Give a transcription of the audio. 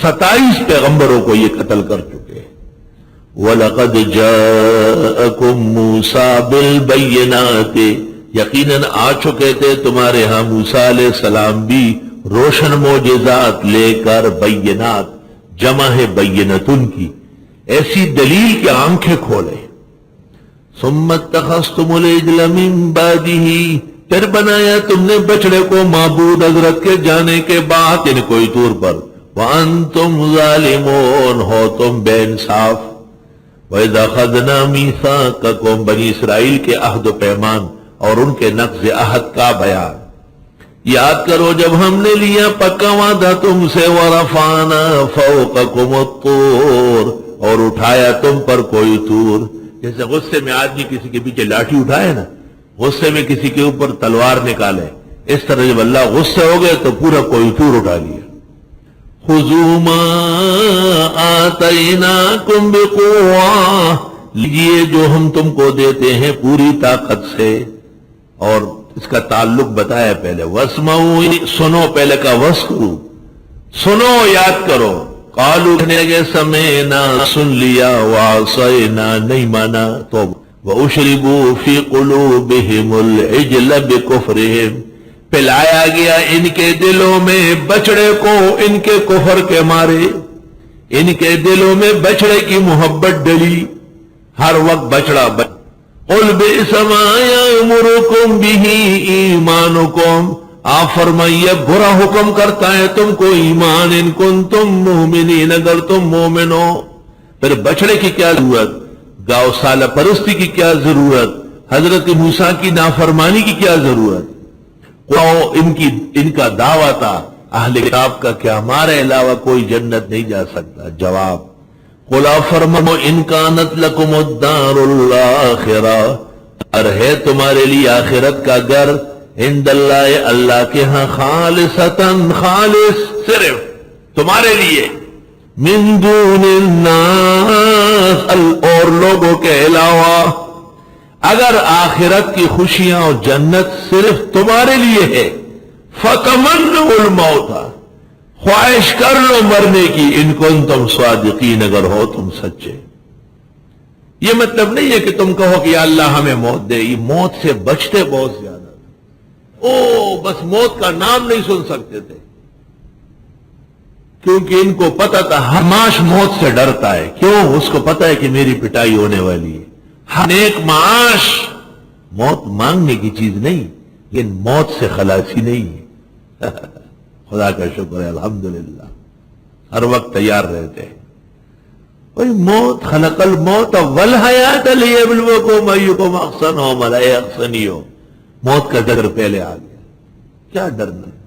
ستائیس پیغمبروں کو یہ قتل کر چکے ہیں۔ وَلَقَدْ جَاءَكُمْ مُوسَىٰ بِالْبَيِّنَاتِ، یقیناً آ چکے تھے تمہارے ہاں موسیٰ علیہ السلام بھی روشن معجزات لے کر، بینات جمع ہے بینتن کی، ایسی دلیل کہ آنکھیں کھولے۔ ثُمَّ اتَّخَذْتُمُ الْعِجْلَ مِن بَعْدِهِ، پھر بنایا تم نے بچڑے کو معبود حضرت کے جانے کے بعد، ان کوئی طور پر، وَأَنْتُمْ ظَالِمُونَ، ہو تم بے انصاف۔ وَإِذَا أَخَذْنَا مِيثَاقَكُمْ، بنی اسرائیل کے عہد و پیمان اور ان کے نقض عہد کا بیان یاد کرو جب ہم نے لیا پکا وعدہ تم سے، وَرَفَعْنَا فَوْقَكُمُ الطُّورَ، اور اٹھایا تم پر کوئی طور، جیسے غصے میں آدمی کسی کے پیچھے لاٹھی اٹھائے نا، غصے میں کسی کے اوپر تلوار نکالے، اس طرح جب اللہ غصے ہو گئے تو پورا کوئی طور اٹھا لیا۔ خُذُوا مَا آتَيْنَاكُمْ بِقُوَّةٍ، لیجئے جو ہم تم کو دیتے ہیں پوری طاقت سے، اور اس کا تعلق بتایا پہلے، وَاسْمَعُوا، سنو، پہلے کا وَاسْکُرُوا، سنو یاد کرو، قالوا کہنے لگے سمعنا، سن لیا، وَعَصَيْنَا، نہیں مانا، تو وَأُشْرِبُوا فِي قُلُوبِهِمُ الْعِجْلَ بِكُفْرِهِمْ، پلایا گیا ان کے دلوں میں بچڑے کو ان کے کفر کے مارے، ان کے دلوں میں بچڑے کی محبت ڈلی، ہر وقت بچڑا قُلْ بِئْسَ مَا يَأْمُرُكُمْ بِهِ إِيمَانُكُمْ، آپ فرمائیے برا حکم کرتا ہے تم کو ایمان، ان کنتم مؤمنین، اگر تم مومن ہو۔ پھر بچڑے کی کیا ضرورت، گاؤسالہ پرستی کی کیا ضرورت، حضرت موسیٰ کی نافرمانی کی کیا ضرورت؟ ان کا دعویٰ تھا اہل کتاب کا کہ ہمارے علاوہ کوئی جنت نہیں جا سکتا۔ جواب، قُلْ فَرماؤ إِنْ كَانَتْ لَكُمُ الدَّارُ الْآخِرَةُ، اور ہے تمہارے لیے آخرت کا گھر، عند اللہ، اللہ کے ہاں، خالصتاً، خالص صرف تمہارے لیے، من دون الناس، اور لوگوں کے علاوہ، اگر آخرت کی خوشیاں اور جنت صرف تمہارے لیے ہے، فَتَمَنَّوُا الْمَوْتَ، خواہش کر لو مرنے کی، ان کنتم صادقین، اگر ہو تم سچے۔ یہ مطلب نہیں ہے کہ تم کہو کہ یا اللہ ہمیں موت دے، یہ موت سے بچتے بہت زیادہ، بس موت کا نام نہیں سن سکتے تھے، کیونکہ ان کو پتا تھا ہر معاش موت سے ڈرتا ہے، کیوں؟ اس کو پتا ہے کہ میری پٹائی ہونے والی ہے۔ ہر ایک معاش موت مانگنے کی چیز نہیں، لیکن موت سے خلاصی نہیں ہے۔ خدا کا شکر ہے، الحمدللہ، ہر وقت تیار رہتے ہیں۔ موت، خلق الموت والحیات لیبلوکم ایکم احسن عملا، احسنی ہو، موت کا ڈر پہلے آ گیا، کیا ڈرنا ہے؟